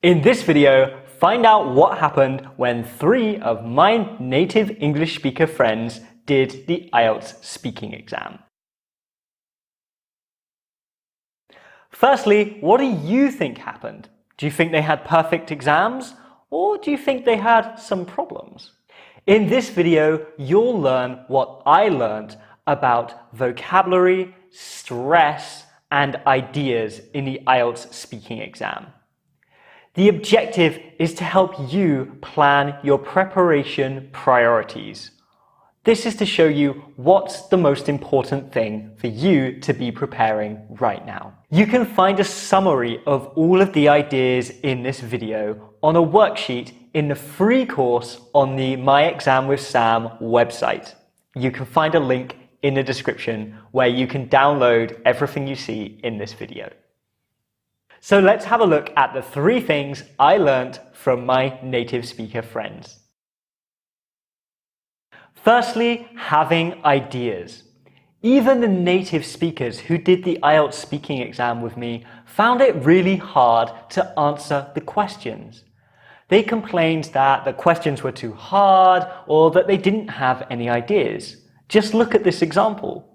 In this video, find out what happened when 3 of my native English speaker friends did the IELTS speaking exam. Firstly, what do you think happened? Do you think they had perfect exams? Or do you think they had some problems? In this video, you'll learn what I learned about vocabulary, stress, and ideas in the IELTS speaking exam. The objective is to help you plan your preparation priorities. This is to show you what's the most important thing for you to be preparing right now. You can find a summary of all of the ideas in this video on a worksheet in the free course on the My Exam with Sam website. You can find a link in the description where you can download everything you see in this video. So let's have a look at the 3 things I learned from my native speaker friends. Firstly, having ideas. Even the native speakers who did the IELTS speaking exam with me found it really hard to answer the questions. They complained that the questions were too hard or that they didn't have any ideas. Just look at this example.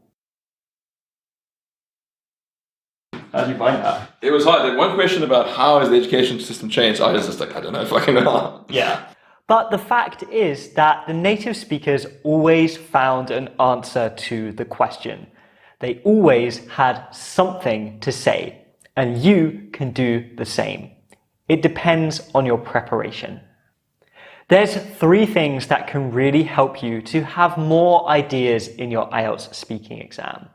How did you find that? It was hard. That one question about how has the education system changed, I was just like, I don't know if I can know. Yeah. But the fact is that the native speakers always found an answer to the question. They always had something to say, and you can do the same. It depends on your preparation. There's 3 things that can really help you to have more ideas in your IELTS speaking exam.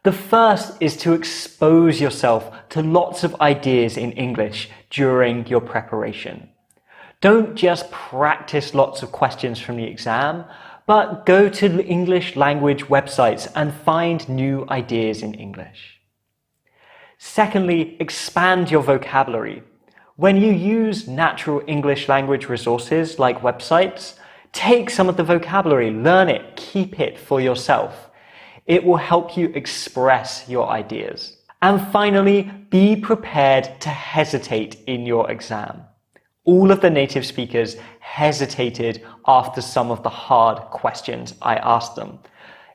The first is to expose yourself to lots of ideas in English during your preparation. Don't just practice lots of questions from the exam, but go to English language websites and find new ideas in English. Secondly, expand your vocabulary. When you use natural English language resources like websites, take some of the vocabulary, learn it, keep it for yourself. It will help you express your ideas. And finally, be prepared to hesitate in your exam. All of the native speakers hesitated after some of the hard questions I asked them.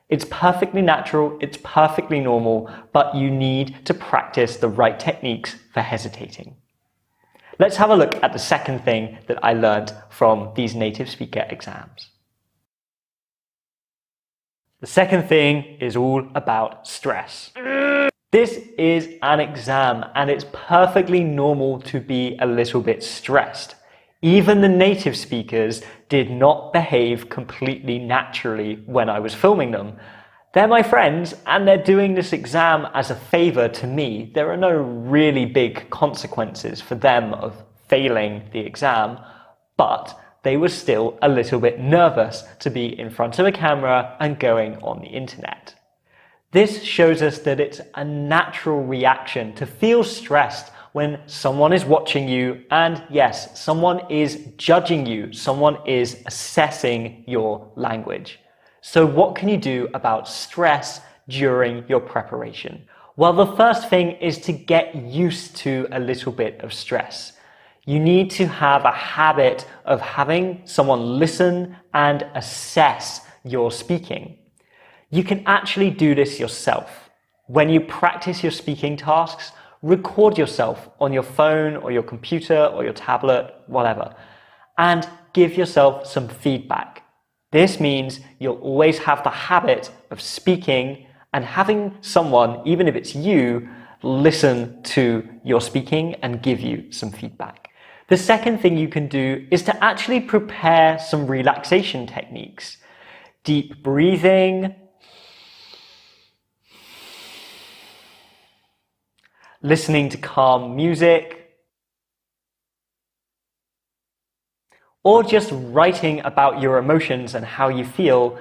It's perfectly natural, it's perfectly normal, but you need to practice the right techniques for hesitating. Let's have a look at the second thing that I learned from these native speaker exams. The second thing is all about stress. This is an exam and it's perfectly normal to be a little bit stressed. Even the native speakers did not behave completely naturally when I was filming them. They're my friends and they're doing this exam as a favor to me. There are no really big consequences for them of failing the exam, but they were still a little bit nervous to be in front of a camera and going on the internet. This shows us that it's a natural reaction to feel stressed when someone is watching you and yes, someone is judging you, someone is assessing your language. So what can you do about stress during your preparation? Well, the first thing is to get used to a little bit of stress. You need to have a habit of having someone listen and assess your speaking. You can actually do this yourself. When you practice your speaking tasks, record yourself on your phone or your computer or your tablet, whatever, and give yourself some feedback. This means you'll always have the habit of speaking and having someone, even if it's you, listen to your speaking and give you some feedback. The second thing you can do is to actually prepare some relaxation techniques. Deep breathing, listening to calm music, or just writing about your emotions and how you feel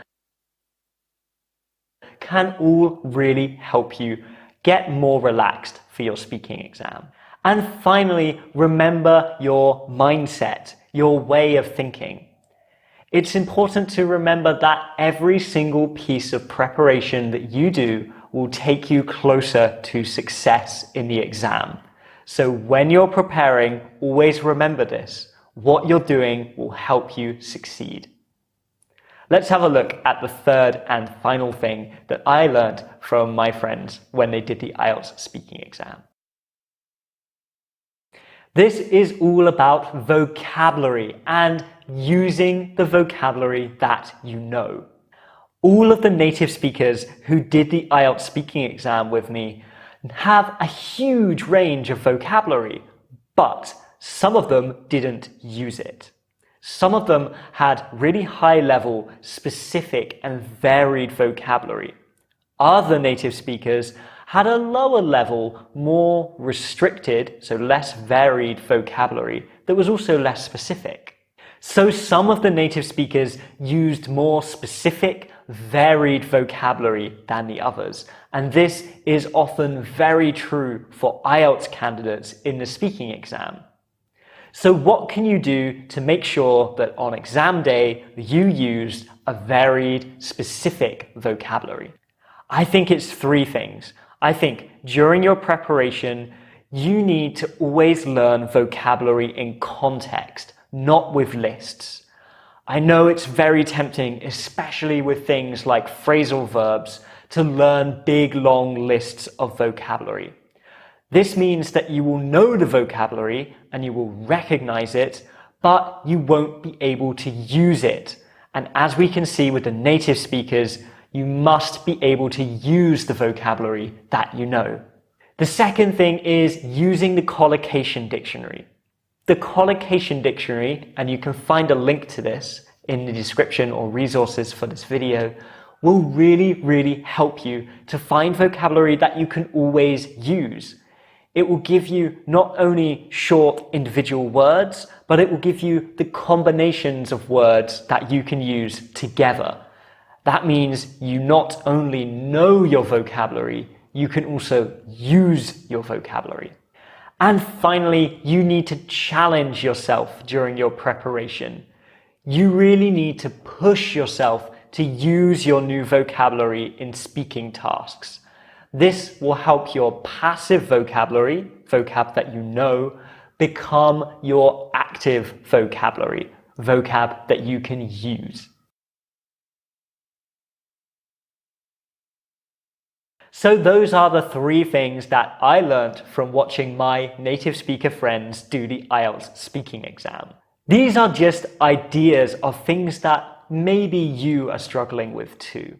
can all really help you get more relaxed for your speaking exam. And finally, remember your mindset, your way of thinking. It's important to remember that every single piece of preparation that you do will take you closer to success in the exam. So when you're preparing, always remember this. What you're doing will help you succeed. Let's have a look at the third and final thing that I learned from my friends when they did the IELTS speaking exam. This is all about vocabulary and using the vocabulary that you know. All of the native speakers who did the IELTS speaking exam with me have a huge range of vocabulary, but some of them didn't use it. Some of them had really high level, specific and varied vocabulary. Other native speakers had a lower level, more restricted, so less varied vocabulary that was also less specific. So some of the native speakers used more specific, varied vocabulary than the others. And this is often very true for IELTS candidates in the speaking exam. So what can you do to make sure that on exam day you used a varied, specific vocabulary? I think it's three things. I think during your preparation, you need to always learn vocabulary in context, not with lists. I know it's very tempting, especially with things like phrasal verbs, to learn big, long lists of vocabulary. This means that you will know the vocabulary and you will recognize it, but you won't be able to use it. And as we can see with the native speakers, you must be able to use the vocabulary that you know. The second thing is using the collocation dictionary. The collocation dictionary, and you can find a link to this in the description or resources for this video, will really help you to find vocabulary that you can always use. It will give you not only short individual words, but it will give you the combinations of words that you can use together. That means you not only know your vocabulary, you can also use your vocabulary. And finally, you need to challenge yourself during your preparation. You really need to push yourself to use your new vocabulary in speaking tasks. This will help your passive vocabulary, vocab that you know, become your active vocabulary, vocab that you can use. So those are the three things that I learned from watching my native speaker friends do the IELTS speaking exam. These are just ideas of things that maybe you are struggling with too.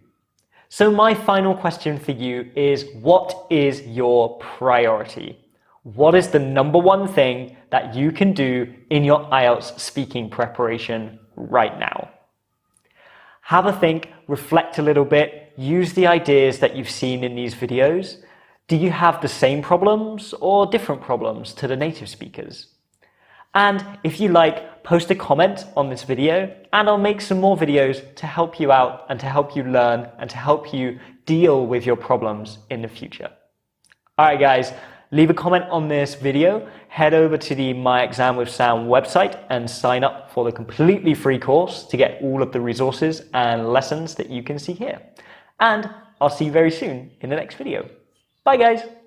So my final question for you is, what is your priority? What is the number one thing that you can do in your IELTS speaking preparation right now? Have a think, reflect a little bit, use the ideas that you've seen in these videos. Do you have the same problems or different problems to the native speakers? And if you like, post a comment on this video and I'll make some more videos to help you out and to help you learn and to help you deal with your problems in the future. Alright guys, leave a comment on this video, head over to the My Exam with Sam website and sign up for the completely free course to get all of the resources and lessons that you can see here. And I'll see you very soon in the next video. Bye guys!